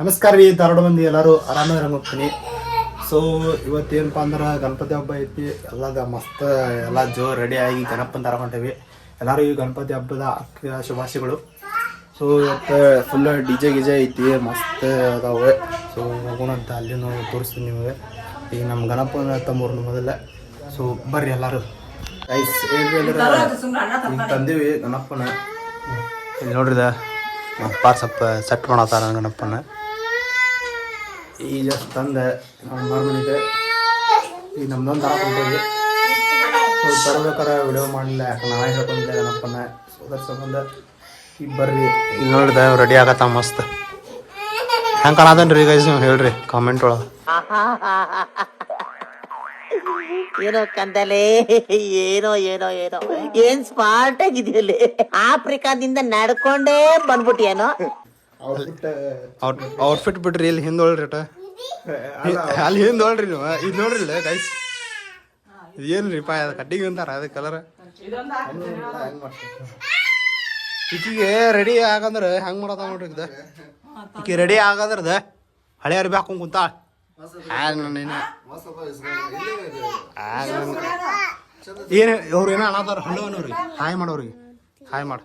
ನಮಸ್ಕಾರ ರೀ ಧಾರವಾಡ ಮಂದಿ ಎಲ್ಲರೂ ಆರಾಮಾಗಿ ಹೋಗ್ತೀನಿ. ಸೊ ಇವತ್ತೇನಪ್ಪ ಅಂದ್ರೆ ಗಣಪತಿ ಹಬ್ಬ ಐತಿ. ಎಲ್ಲ ಮಸ್ತ್ ಎಲ್ಲ ಜೋರು ರೆಡಿ ಆಗಿ ಗಣಪನ ತರಕೊಂಡೇವಿ. ಎಲ್ಲರೂ ಈ ಗಣಪತಿ ಹಬ್ಬದ ಶುಭಾಶಯಗಳು. ಸೊ ಇವತ್ತು ಫುಲ್ ಡಿಜೆ ಗಿಜೆ ಐತಿ, ಮಸ್ತ್ ಅದಾವೆ. ಸೊ ಹೋಗೋಣ ಅಂತ ಅಲ್ಲಿ ನಾವು ತೋರಿಸ್ತೀನಿ ನಿಮಗೆ. ಈಗ ನಮ್ಮ ಗಣಪನ ತಮ್ಮೂರ್ನ ಮೊದಲ. ಸೊ ಬರ್ರಿ ಎಲ್ಲರೂ ಗೈಸ್. ಏನು ಅಂದ್ರೆ ಈಗ ತಂದೀವಿ ಗಣಪನ. ಇಲ್ಲಿ ನೋಡ್ರಿದ ಅಪ್ಪ ಸ್ವಲ್ಪ ಸೆಟ್ ಮಾಡತ್ತಾರ ಗಣಪನ. ಈಗ ಜಸ್ಟ್ ತಂದೆ ನಾವು ಮಾರ್ಮನಿದೆ. ಈಗ ನಮ್ದೊಂದು ತರಕೊಂಡೇವಿ. ಸೊ ತರಬೇಕಾರೆ ವಿಡಿಯೋ ಮಾಡಲಿಲ್ಲ, ಯಾಕಂದ್ರೆ ನಾನೇ ಹೇಳ್ಕೊಂಡಿದ್ದೆ ಗಣಪನ. ಸೊ ಅದ್ರ ಸಂಬಂಧ ಈಗ ಬರ್ರಿ. ಈಗ ನೋಡಿದೆ ರೆಡಿ ಆಗತ್ತ ಮಸ್ತ್. ಹೆಂಗೆ ಕಾಣತೇನ್ರಿ ಗೈಸ್ ನೀವು ಹೇಳ್ರಿ ಕಾಮೆಂಟ್ ಒಳಗೆ. ಏನೋ ಕಂದಲೆ, ಏನೋ ಏನೋ ಏನೋ ಏನ್ ಸ್ಮಾರ್ಟ್ ಆಗಿದೆಯಲ್ಲಿ. ಆಫ್ರಿಕಾದಿಂದ ನಡ್ಕೊಂಡೇ ಬಂದ್ಬಿಟ್ಟಿಯೇನೋ. ಔಟ್ಫಿಟ್ ಬಿಡ್ರಿ. ಇಲ್ಲಿ ಹಿಂದೊಳ್ರಿ ಅಲ್ಲಿ ಹಿಂದೊಳ್ರಿ ನೀವು. ಇದು ನೋಡ್ರಿಲ್ಲ ಗೈಸ್, ಏನ್ರಿ ಪಾ ಕಟ್ಟಿಗೆ ಅಂತಾರ ಅದ ಕಲರ್. ಈಕಿಗೆ ರೆಡಿ ಆಗಂದ್ರೆ ಹೆಂಗ್ ಮಾಡತ್ತ ನೋಡ್ರಿ. ಇದ ಈಕಿ ರೆಡಿ ಆಗಂದ್ರದ ಹಳೆ ಅರ್ಬಿ ಹಾಕೊಂಡ್ ಕುಂತಾಳ. ಏನು ಅವ್ರು ಏನೋ ಅನ್ನತಾರ. ಹಳ್ಳವನವ್ರಿಗೆ ಹಾಯ್ ಮಾಡೋರಿಗೆ ಹಾಯ್ ಮಾಡ.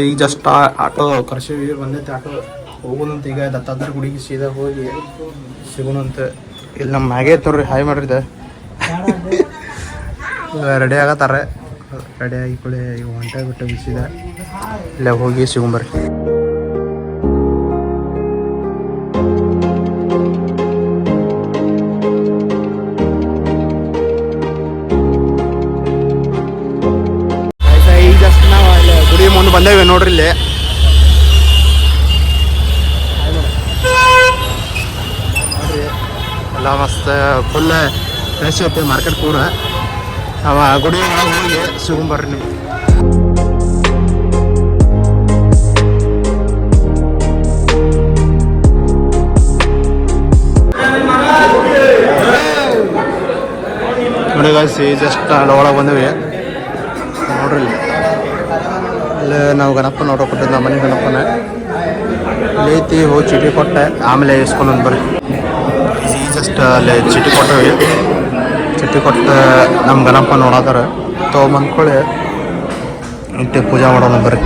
ಈಗ ಜಸ್ಟ್ ಆಟೋ ಕರ್ಸಿವಿ, ಬಂದೈತೆ ಆಟೋ. ಹೋಗೋಣಂತ ಈಗ ದತ್ತಾತ್ರ ಗುಡಿಗೆ ಸೀದಾ ಹೋಗಿ ಸಿಗೋಣಂತ. ಇಲ್ಲಿ ನಮ್ಮ ಮ್ಯಾಗೆ ತೋರಿ ಹಾಯ್ ಮಾಡ್ರಿದೆ. ರೆಡಿ ಆಗತ್ತಾರ. ರೆಡಿ ಆಗಿ ಕೂಡ ಈಗ ಹೊಂಟೆ ಬಿಟ್ಟು ಬಿಸಿದ ಇಲ್ಲೇ ಹೋಗಿ ಸಿಗೊಂಬರ್ರಿ. ಈಗ ಜಸ್ಟ್ ನಾವು ಇಲ್ಲಿ ಗುಡಿ ಮುಂದೆ ಬಂದೇವೆ ನೋಡ್ರಿ. ಇಲ್ಲಿ ಎಲ್ಲ ಮಸ್ತ್ ಫುಲ್ ಫ್ರೆಶ್ ಐತಿ ಮಾರ್ಕೆಟ್ ಪೂರ. ಅವ ಗುಡಿ ಒಳಗೆ ಹೋಗಿ ಸಿಗೊಂಬರ್ರಿ ನೀವು. ನೋಡಿ ಗಾಯ್ಸ್, ಜಸ್ಟ್ ಅಲ್ಲಿ ಒಳಗೆ ಬಂದೇವಿ ನೋಡ್ರಿ. ಇಲ್ಲಿ ನಾವು ಗಣಪ ನೋಡೋ ಕೊಟ್ಟಿದ್ದು ನಮ್ಮ ಮನೆ ಗಣಪನ. ಇಲ್ಲಿ ಐತಿ, ಹೋಗಿ ಚೀಟಿ ಕೊಟ್ಟೆ, ಆಮೇಲೆ ಇಸ್ಕೊಂಡು ಬರ್ರಿ. ಜಸ್ಟ್ ಅಲ್ಲಿ ಚೀಟಿ ಕೊಟ್ಟವಿ. ಚೀಟಿ ಕೊಟ್ಟು ನಮ್ಮ ಗಣಪ ನೋಡತ್ತಾರ. ತೊಗೊಂಬಂದ್ಕೊಳ್ಳಿ ಇಟ್ಟು ಪೂಜೆ ಮಾಡೋಣ ಬರ್ರಿ.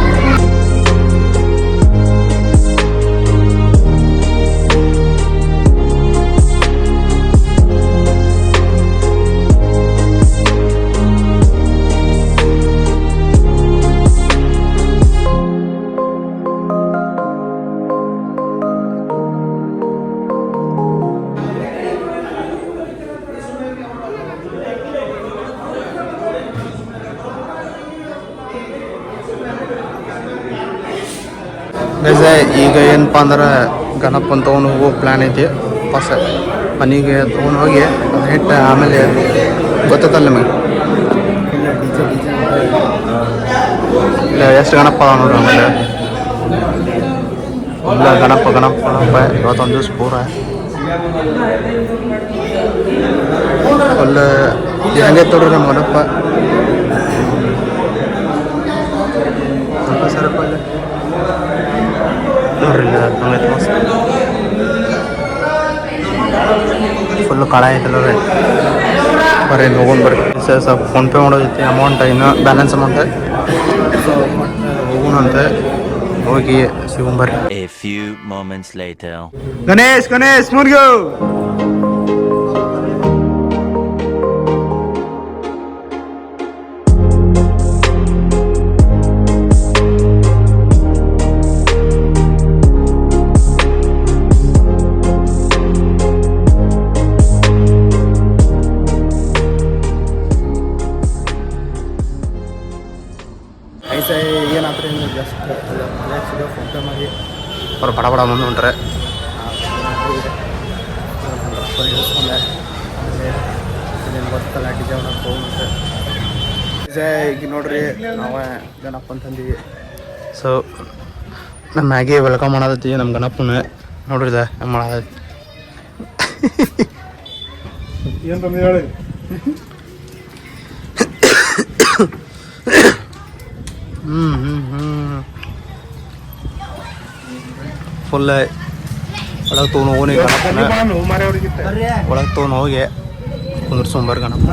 ಈಗ ಏನಪ್ಪ ಅಂದ್ರೆ ಗಣಪನ ತೊಗೊಂಡು ಹೋಗೋ ಪ್ಲ್ಯಾನ್ ಐತಿ. ಫಸ್ಟ್ ಮನೆಗೆ ತೊಗೊಂಡು ಹೋಗಿ ಅದನ್ನ ಇಟ್ಟು ಆಮೇಲೆ ಗೊತ್ತಲ್ಲ ನಿಮಗೆ ಇಲ್ಲ ಎಷ್ಟು ಗಣಪ ಅದ ನೋಡ್ರಿ. ಆಮೇಲೆ ಇಲ್ಲ ಗಣಪ ಗಣಪ ಗಣಪ ಇವತ್ತೊಂದು ದಿವ್ಸ ಪೂರ ಫುಲ್ ಹೆಂಗೆ ತೊಡ್ರಿ ನಮ್ಮ ಗಣಪ. ಸ್ವಲ್ಪ ಸರಪ್ಪ ಇಲ್ಲ ನೋಡ್ರಿ. ಮಸ್ತ್ ಫುಲ್ಲು ಕಾಳ ಐತಲ್ಲ ರೀ. ಬರ್ರಿ ಹೋಗೋಣ ಬರ್ರಿ. ಸ್ವಲ್ಪ ಫೋನ್ಪೇ ಮಾಡೋದೈತಿ ಅಮೌಂಟ್, ಇನ್ನು ಬ್ಯಾಲೆನ್ಸ್ ಅಮೌಂಟ್. ಸೊ ಹೋಗೋಣಂತೆ, ಹೋಗಿ ಸಿಗೊಂಬರ್ರಿ. ಗಣೇಶ್ ಗಣೇಶ್ ಮುರ್ಗು. ಏನಾದ್ರೆ ಜಸ್ಟ್ ಫೋನ್ಪೇ ಮಾಡಿ ಅವ್ರು ಬಡ ಬಡ ಬಂದು ಹೊಂಟ್ರೆ ಗೊತ್ತಲ್ಲ ಡಿಜೆ ಒಳಗೆ ಹೋಗುತ್ತೆ. ಡಿಜೆ ಈಗ ನೋಡ್ರಿ ನಾವು ಗಣಪ ಅಂತಂದೀವಿ. ಸೊ ನಮ್ಮ ಮ್ಯಾಗೆ ವೆಲ್ಕಮ್ ಮಾಡತೈತಿ ನಮ್ಮ ಗಣಪನ. ನೋಡ್ರಿದ ಹೆಂಗೆ ಮಾಡತೈತಿ. ಏನು ತಂದು ಹೇಳಿ ಫುಲ್ ಒಳಗೆ ತೊಗೊಂಡು ಹೋಗಿ ಗಣಪನ ಒಳಗೆ ತೊಗೊಂಡು ಹೋಗಿ ಕುಂದ್ರಸೊಂಬರ್ ಗಣಪ